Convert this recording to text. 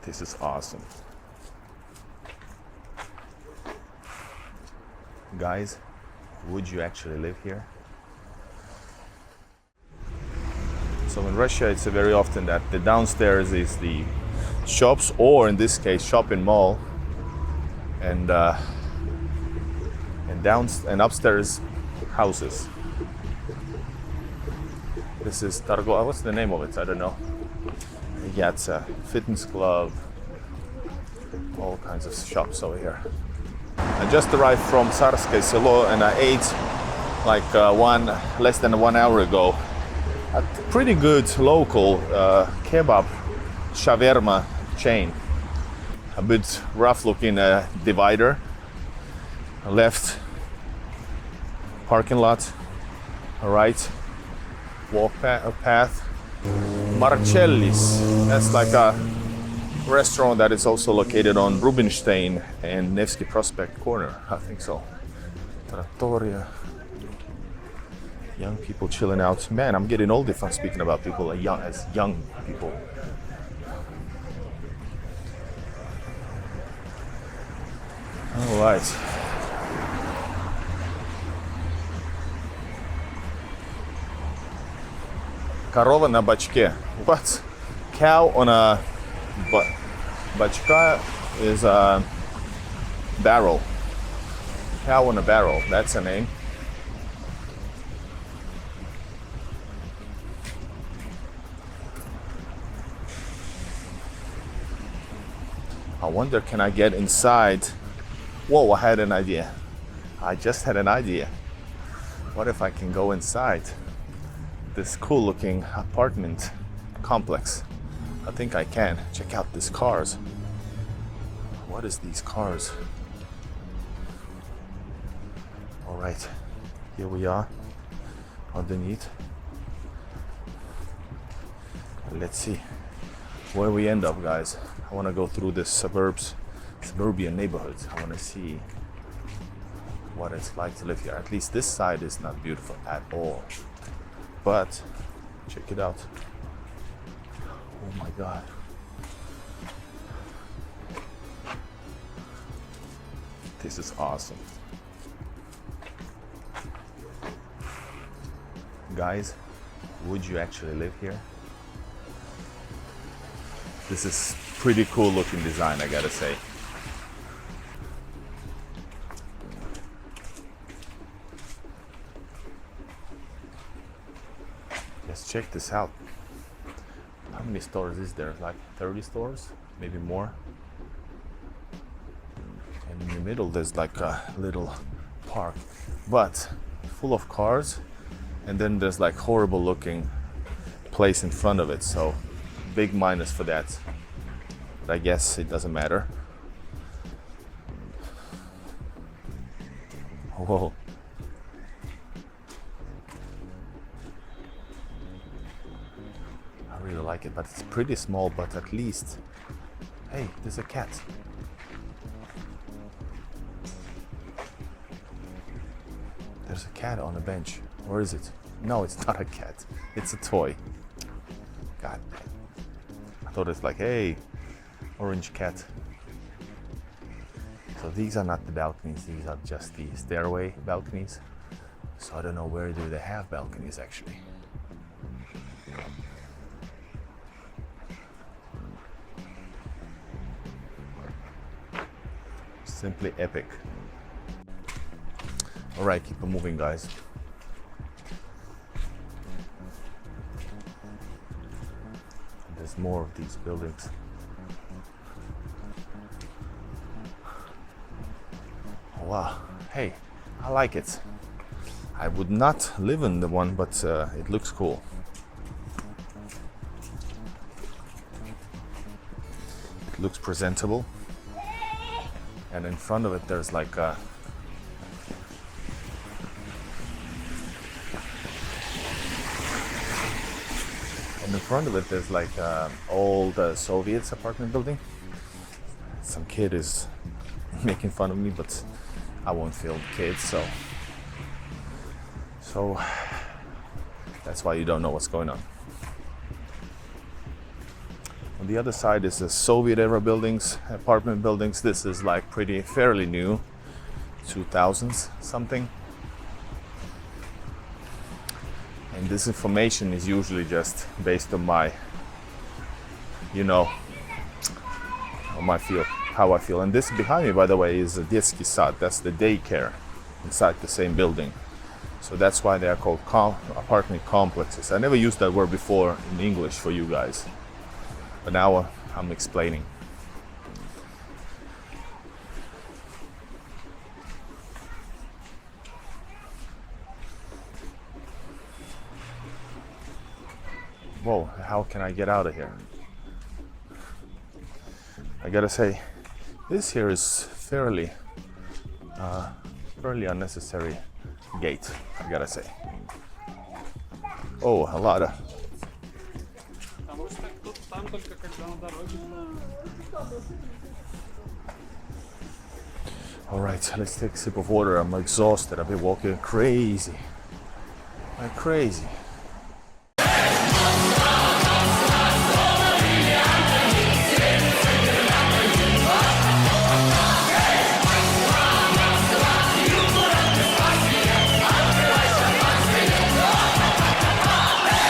This is awesome. Guys, would you actually live here? So in Russia, it's very often that the downstairs is the shops, or in this case, shopping mall, and upstairs houses. This is Targo. What's the name of it? I don't know. Yeah, it's a fitness club. All kinds of shops over here. I just arrived from Tsarskoye Selo and I ate like less than 1 hour ago at a pretty good local kebab shawarma chain. A bit rough looking divider. Left parking lot, right walk path. Marcelli's, that's like a restaurant that is also located on Rubinstein and Nevsky Prospect corner, I think so. Trattoria. Young people chilling out. Man, I'm getting old if I'm speaking about people as young people. All right. Корова на бачке. What? Cow on a bachka is a barrel. Cow on a barrel. That's a name. I wonder, can I get inside? Whoa, I had an idea. I just had an idea. What if I can go inside this cool looking apartment complex? I think I can. Check out these cars. What is these cars? All right, here we are underneath. Let's see where we end up, guys. I want to go through the suburban neighborhoods. I want to see what it's like to live here. At least this side is not beautiful at all. But check it out. Oh my God. This is awesome. Guys, would you actually live here? This is pretty cool looking design, I gotta say. Let's check this out. How many stores is there? Like 30 stores, maybe more. And in the middle there's like a little park, but full of cars, and then there's like horrible looking place in front of it, so big minus for that. But I guess it doesn't matter. Whoa. I really like it, but it's pretty small, but at least, hey, there's a cat. There's a cat on a bench. Or is it? No, it's not a cat. It's a toy. God, I thought it's like, hey, orange cat. So these are not the balconies, these are just the stairway balconies. So I don't know, where do they have balconies actually? Simply epic. All right, keep it moving, guys. There's more of these buildings. Wow, hey, I like it. I would not live in the one, but it looks cool. It looks presentable. And in front of it, there's like a old Soviet apartment building. Some kid is making fun of me, but I won't film kids, so that's why you don't know what's going on. On the other side is the Soviet era buildings, apartment buildings. This is like fairly new, 2000s something. And this information is usually just based on my, how I feel. And this behind me, by the way, is a детский сад. That's the daycare inside the same building. So that's why they are called apartment complexes. I never used that word before in English for you guys, but now I'm explaining. Whoa, how can I get out of here? I gotta say, this here is fairly unnecessary gate, I gotta say. Oh, a lot of... All right, let's take a sip of water. I'm exhausted. I've been walking crazy. Like crazy.